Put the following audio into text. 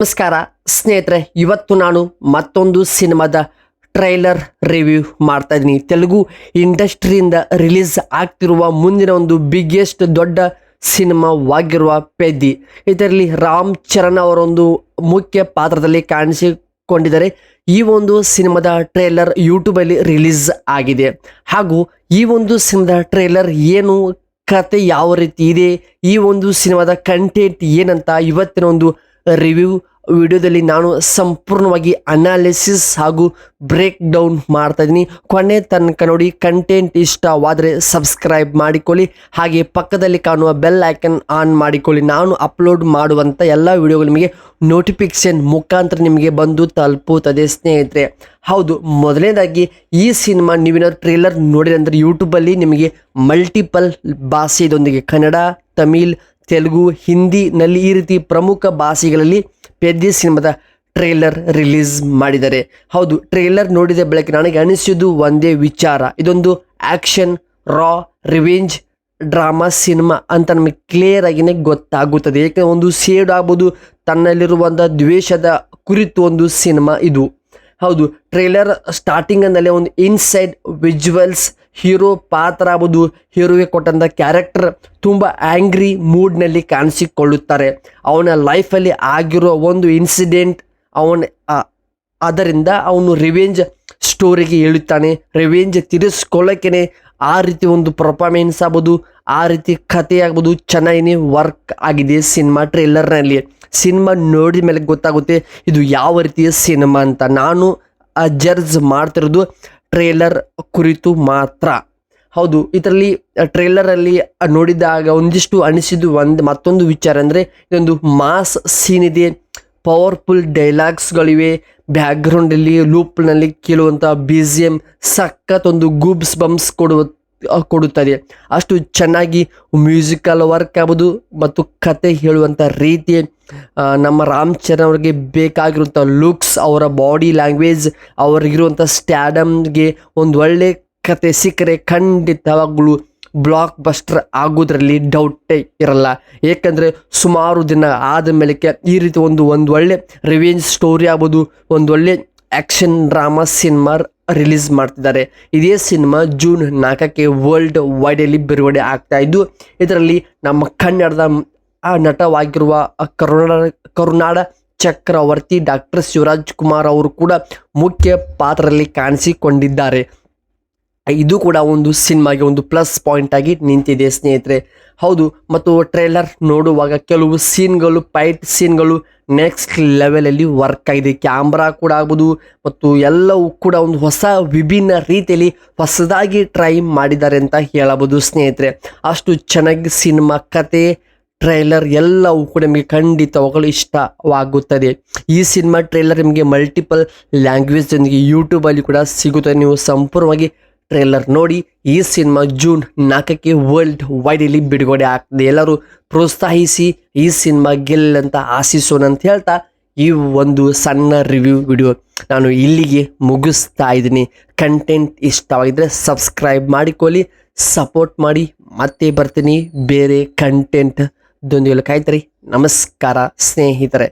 ನಮಸ್ಕಾರ ಸ್ನೇಹಿತರೆ, ಇವತ್ತು ನಾನು ಮತ್ತೊಂದು ಸಿನಿಮಾದ ಟ್ರೈಲರ್ ರಿವ್ಯೂ ಮಾಡ್ತಾ ಇದ್ದೀನಿ. ತೆಲುಗು ಇಂಡಸ್ಟ್ರಿಯಿಂದ ರಿಲೀಸ್ ಆಗ್ತಿರುವ ಮುಂದಿನ ಒಂದು ಬಿಗ್ಗೆಸ್ಟ್ ದೊಡ್ಡ ಸಿನಿಮಾವಾಗಿರುವ ಪೆದ್ದಿ. ಇದರಲ್ಲಿ ರಾಮ್ ಚರಣ್ ಅವರೊಂದು ಮುಖ್ಯ ಪಾತ್ರದಲ್ಲಿ ಕಾಣಿಸಿಕೊಂಡಿದ್ದಾರೆ. ಈ ಒಂದು ಸಿನಿಮಾದ ಟ್ರೈಲರ್ ಯೂಟ್ಯೂಬಲ್ಲಿ ರಿಲೀಸ್ ಆಗಿದೆ. ಹಾಗೂ ಈ ಒಂದು ಸಿನಿಮಾದ ಟ್ರೈಲರ್ ಏನು, ಕತೆ ಯಾವ ರೀತಿ ಇದೆ, ಈ ಒಂದು ಸಿನಿಮಾದ ಕಂಟೆಂಟ್ ಏನಂತ ಇವತ್ತಿನ ಒಂದು ರಿವ್ಯೂ ವಿಡಿಯೋದಲ್ಲಿ ನಾನು ಸಂಪೂರ್ಣವಾಗಿ ಅನಾಲಿಸಿಸ್ ಹಾಗೂ ಬ್ರೇಕ್ ಡೌನ್ ಮಾಡ್ತಾ ಇದ್ದೀನಿ. ಕೊನೆ ತನಕ ನೋಡಿ. ಕಂಟೆಂಟ್ ಇಷ್ಟವಾದರೆ ಸಬ್ಸ್ಕ್ರೈಬ್ ಮಾಡಿಕೊಳ್ಳಿ, ಹಾಗೆ ಪಕ್ಕದಲ್ಲಿ ಕಾಣುವ ಬೆಲ್ ಐಕನ್ ಆನ್ ಮಾಡಿಕೊಳ್ಳಿ. ನಾನು ಅಪ್ಲೋಡ್ ಮಾಡುವಂಥ ಎಲ್ಲ ವಿಡಿಯೋಗಳು ನಿಮಗೆ ನೋಟಿಫಿಕೇಶನ್ ಮುಖಾಂತರ ನಿಮಗೆ ಬಂದು ತಲುಪುತ್ತದೆ ಸ್ನೇಹಿತರೆ. ಹೌದು, ಮೊದಲನೇದಾಗಿ ಈ ಸಿನಿಮಾ ನೀವೇನಾದ್ರು ಟ್ರೇಲರ್ ನೋಡಿದ್ರೆ ಯೂಟ್ಯೂಬಲ್ಲಿ ನಿಮಗೆ ಮಲ್ಟಿಪಲ್ ಭಾಷೆಯೊಂದಿಗೆ ಕನ್ನಡ, ತಮಿಳ್, ತೆಲುಗು, ಹಿಂದಿನಲ್ಲಿ ಈ ರೀತಿ ಪ್ರಮುಖ ಭಾಷೆಗಳಲ್ಲಿ ಪೆದ್ದಿ ಸಿನಿಮಾದ ಟ್ರೇಲರ್ ರಿಲೀಸ್ ಮಾಡಿದ್ದಾರೆ. ಹೌದು, ಟ್ರೇಲರ್ ನೋಡಿದ ಬಳಿಕ ನನಗೆ ಅನಿಸಿದ್ದು ಒಂದೇ ವಿಚಾರ, ಇದೊಂದು ಆ್ಯಕ್ಷನ್, ರಾ, ರಿವೆಂಜ್ ಡ್ರಾಮಾ ಸಿನಿಮಾ ಅಂತ ನಮಗೆ ಕ್ಲಿಯರ್ ಆಗಿನೇ ಗೊತ್ತಾಗುತ್ತದೆ. ಏಕೆಂದರೆ ಒಂದು ಸೇಡ್ ಆಗ್ಬೋದು, ತನ್ನಲ್ಲಿರುವಂಥ ದ್ವೇಷದ ಕುರಿತು ಒಂದು ಸಿನಿಮಾ ಇದು. ಹೌದು, ಟ್ರೇಲರ್ ಸ್ಟಾರ್ಟಿಂಗ್ನಲ್ಲೇ ಒಂದು ಇನ್ಸೈಡ್ ವಿಜುವಲ್ಸ್, ಹೀರೋ ಪಾತ್ರ ಆಗ್ಬೋದು, ಹೀರೋಗೆ ಕೊಟ್ಟಂಥ ಕ್ಯಾರೆಕ್ಟರ್ ತುಂಬ ಆ್ಯಂಗ್ರಿ ಮೂಡ್ನಲ್ಲಿ ಕಾಣಿಸಿಕೊಳ್ಳುತ್ತಾರೆ. ಅವನ ಲೈಫಲ್ಲಿ ಆಗಿರೋ ಒಂದು ಇನ್ಸಿಡೆಂಟ್ ಅದರಿಂದ ಅವನು ರಿವೆಂಜ್ ಸ್ಟೋರಿಗೆ ಹೇಳುತ್ತಾನೆ. ರಿವೆಂಜ್ ತೀರಿಸ್ಕೊಳ್ಳೋಕ್ಕೇ ಆ ರೀತಿ ಒಂದು ಪರ್ಫಾರ್ಮೆನ್ಸ್ ಆಗ್ಬೋದು, ಆ ರೀತಿ ಕಥೆ ಆಗ್ಬೋದು ಚೆನ್ನಾಗಿ ವರ್ಕ್ ಆಗಿದೆ ಸಿನಿಮಾ ಟ್ರೇಲರ್ನಲ್ಲಿ. ಸಿನಿಮಾ ನೋಡಿದ ಮೇಲೆ ಗೊತ್ತಾಗುತ್ತೆ ಇದು ಯಾವ ರೀತಿಯ ಸಿನಿಮಾ ಅಂತ. ನಾನು ಜಡ್ಜ್ ಮಾಡ್ತಿರೋದು ಟ್ರೇಲರ್ ಕುರಿತು ಮಾತ್ರ. ಹೌದು, ಇದರಲ್ಲಿ ಟ್ರೇಲರಲ್ಲಿ ನೋಡಿದಾಗ ಒಂದಿಷ್ಟು ಅನಿಸಿದ್ದು ಮತ್ತೊಂದು ವಿಚಾರ ಅಂದರೆ ಇದೊಂದು ಮಾಸ್ ಸೀನ್ ಇದೆ, ಪವರ್ಫುಲ್ ಡೈಲಾಗ್ಸ್ಗಳಿವೆ, ಬ್ಯಾಕ್ಗ್ರೌಂಡಲ್ಲಿ ಲೂಪ್ನಲ್ಲಿ ಕೇಳುವಂಥ BGM ಸಖತ್ತೊಂದು ಗೂಬ್ಸ್ ಬಂಪ್ಸ್ ಕೊಡುತ್ತದೆ. ಅಷ್ಟು ಚೆನ್ನಾಗಿ ಮ್ಯೂಸಿಕಲ್ ವರ್ಕ್ ಆಗ್ಬೋದು ಮತ್ತು ಕತೆ ಹೇಳುವಂಥ ರೀತಿ, ನಮ್ಮ ರಾಮ್ ಚರಣ್ ಅವ್ರಿಗೆ ಬೇಕಾಗಿರುವಂಥ ಲುಕ್ಸ್, ಅವರ ಬಾಡಿ ಲ್ಯಾಂಗ್ವೇಜ್, ಅವ್ರಿಗಿರುವಂಥ ಸ್ಟ್ಯಾಡಮ್ಗೆ ಒಂದು ಒಳ್ಳೆ ಕತೆ ಸಿಕ್ಕರೆ ಖಂಡಿತವಾಗ್ಲೂ ಬ್ಲಾಕ್ ಬಸ್ಟರ್ ಆಗೋದ್ರಲ್ಲಿ ಡೌಟೇ ಇರಲ್ಲ. ಏಕೆಂದರೆ ಸುಮಾರು ದಿನ ಆದ ಮೇಲೆ ಈ ರೀತಿ ಒಂದು ಒಳ್ಳೆ ರಿವೆಂಜ್ ಸ್ಟೋರಿ ಆಗ್ಬೋದು, ಒಂದು ಒಳ್ಳೆ ಆ್ಯಕ್ಷನ್ ಡ್ರಾಮಾ ಸಿನಿಮಾ ರಿಲೀಸ್ ಮಾಡ್ತಿದ್ದಾರೆ. ಇದೇ ಸಿನಿಮಾ ಜೂನ್ 4ಕ್ಕೆ ವರ್ಲ್ಡ್ ವೈಡಲ್ಲಿ ಬಿಡುಗಡೆ ಆಗ್ತಾ ಇದ್ದು, ಇದರಲ್ಲಿ ನಮ್ಮ ಕನ್ನಡದ ನಟವಾಗಿರುವ ಕರುನಾಡ ಚಕ್ರವರ್ತಿ ಡಾಕ್ಟರ್ ಶಿವರಾಜ್ ಕುಮಾರ್ ಅವರು ಕೂಡ ಮುಖ್ಯ ಪಾತ್ರದಲ್ಲಿ ಕಾಣಿಸಿಕೊಂಡಿದ್ದಾರೆ. ಇದು ಕೂಡ ಒಂದು ಸಿನಿಮಾಗೆ ಒಂದು ಪ್ಲಸ್ ಪಾಯಿಂಟ್ ಆಗಿ ನಿಂತಿದೆ ಸ್ನೇಹಿತರೆ. ಹೌದು, ಮತ್ತು ಟ್ರೇಲರ್ ನೋಡುವಾಗ ಕೆಲವು ಸೀನ್ಗಳು, ಫೈಟ್ ಸೀನ್ಗಳು ನೆಕ್ಸ್ಟ್ ಲೆವೆಲಲ್ಲಿ ವರ್ಕ್ ಆಗಿದೆ. ಕ್ಯಾಮ್ರಾ ಕೂಡ ಆಗ್ಬೋದು ಮತ್ತು ಎಲ್ಲವೂ ಕೂಡ ಒಂದು ಹೊಸ ವಿಭಿನ್ನ ರೀತಿಯಲ್ಲಿ ಹೊಸದಾಗಿ ಟ್ರೈ ಮಾಡಿದ್ದಾರೆ ಅಂತ ಹೇಳಬಹುದು ಸ್ನೇಹಿತರೆ. ಅಷ್ಟು ಚೆನ್ನಾಗಿ ಸಿನಿಮಾ ಕತೆ, ಟ್ರೈಲರ್ ಎಲ್ಲವೂ ಕೂಡ ನಿಮಗೆ ಖಂಡಿತವಾಗಲು ಇಷ್ಟವಾಗುತ್ತದೆ. ಈ ಸಿನಿಮಾ ಟ್ರೈಲರ್ ನಿಮಗೆ ಮಲ್ಟಿಪಲ್ ಲ್ಯಾಂಗ್ವೇಜ್ನೊಂದಿಗೆ ಯೂಟ್ಯೂಬಲ್ಲಿ ಕೂಡ ಸಿಗುತ್ತದೆ. ನೀವು ಸಂಪೂರ್ಣವಾಗಿ ಟ್ರೇಲರ್ ನೋಡಿ. ಈ ಸಿನಿಮಾ ಜೂನ್ 4ಕ್ಕೆ ವರ್ಲ್ಡ್ ವೈಡಲ್ಲಿ ಬಿಡುಗಡೆ ಆಗ್ತದೆ. ಎಲ್ಲರೂ ಪ್ರೋತ್ಸಾಹಿಸಿ ಈ ಸಿನಿಮಾ ಗೆಲ್ಲಂತ ಆಶಿಸೋಣ ಅಂತ ಹೇಳ್ತಾ ಈ ಒಂದು ಸಣ್ಣ ರಿವ್ಯೂ ವಿಡಿಯೋ ನಾನು ಇಲ್ಲಿಗೆ ಮುಗಿಸ್ತಾ ಇದ್ದೀನಿ. ಕಂಟೆಂಟ್ ಇಷ್ಟವಾಗಿದ್ದರೆ ಸಬ್ಸ್ಕ್ರೈಬ್ ಮಾಡಿಕೊಳ್ಳಿ, ಸಪೋರ್ಟ್ ಮಾಡಿ. ಮತ್ತೆ ಬರ್ತೀನಿ ಬೇರೆ ಕಂಟೆಂಟ್ ದೊಂದಿಗೆ. ಕಾಯ್ತೀರಿ. ನಮಸ್ಕಾರ ಸ್ನೇಹಿತರೆ.